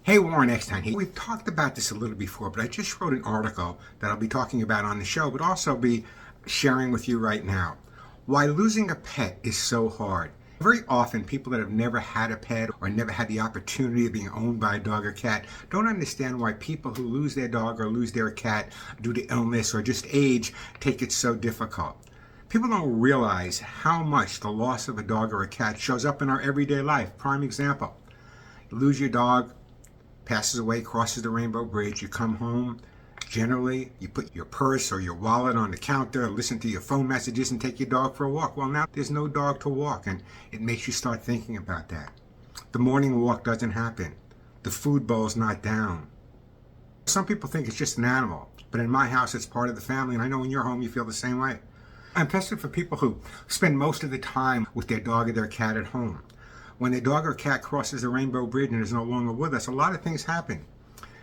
Hey, Warren Eckstein here. We've talked about this a little before, but I just wrote an article that I'll be talking about on the show, but also be sharing with you right now. Why losing a pet is so hard. Very often, people that have never had a pet or never had the opportunity of being owned by a dog or cat don't understand why people who lose their dog or lose their cat due to illness or just age take it so difficult. People don't realize how much the loss of a dog or a cat shows up in our everyday life. Prime example, you lose your dog, passes away, crosses the rainbow bridge, you come home, generally you put your purse or your wallet on the counter, listen to your phone messages and take your dog for a walk. Well, now there's no dog to walk, and it makes you start thinking about that. The morning walk doesn't happen. The food bowl's not down. Some people think it's just an animal, but in my house it's part of the family, and I know in your home you feel the same way. I'm tested for people who spend most of the time with their dog or their cat at home. When their dog or cat crosses the rainbow bridge and is no longer with us, a lot of things happen.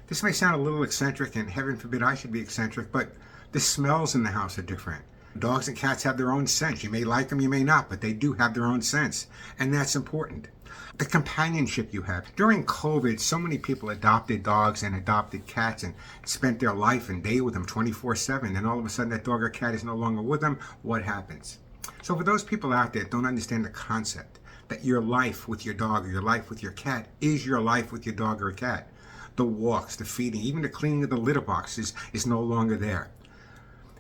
This may sound a little eccentric, and heaven forbid I should be eccentric, but the smells in the house are different. Dogs and cats have their own scent. You may like them, you may not, but they do have their own scents, and that's important. The companionship you have. During COVID, so many people adopted dogs and adopted cats and spent their life and day with them 24/7, and all of a sudden that dog or cat is no longer with them. What happens? So for those people out there that don't understand the concept, that your life with your dog or your life with your cat is your life with your dog or cat. The walks, the feeding, even the cleaning of the litter boxes is no longer there.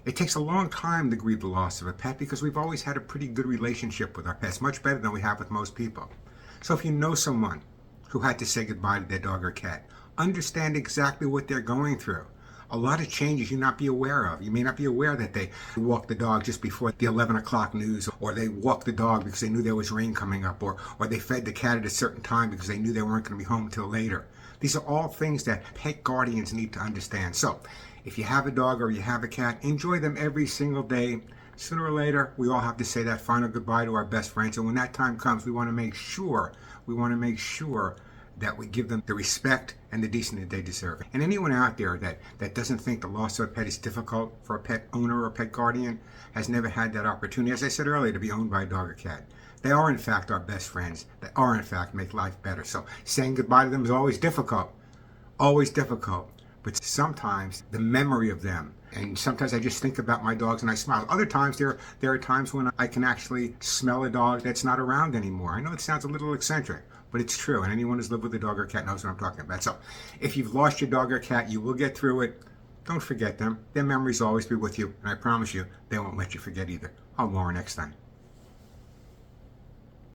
It takes a long time to grieve the loss of a pet because we've always had a pretty good relationship with our pets, much better than we have with most people. So if you know someone who had to say goodbye to their dog or cat, understand exactly what they're going through. A lot of changes you not be aware of. You may not be aware that they walked the dog just before the 11 o'clock news, or they walked the dog because they knew there was rain coming up, or they fed the cat at a certain time because they knew they weren't going to be home until later. These are all things that pet guardians need to understand. So if you have a dog or you have a cat, enjoy them every single day. Sooner or later, we all have to say that final goodbye to our best friends. And when that time comes, we want to make sure that we give them the respect and the decency that they deserve. And anyone out there that doesn't think the loss of a pet is difficult for a pet owner or a pet guardian has never had that opportunity, as I said earlier, to be owned by a dog or cat. They are, in fact, our best friends. They are, in fact, make life better. So saying goodbye to them is always difficult. But sometimes the memory of them, and sometimes I just think about my dogs and I smile. Other times there are times when I can actually smell a dog that's not around anymore. I know it sounds a little eccentric, but it's true. And anyone who's lived with a dog or cat knows what I'm talking about. So if you've lost your dog or cat, you will get through it. Don't forget them. Their memories will always be with you. And I promise you, they won't let you forget either. I'm Warren Eckstein.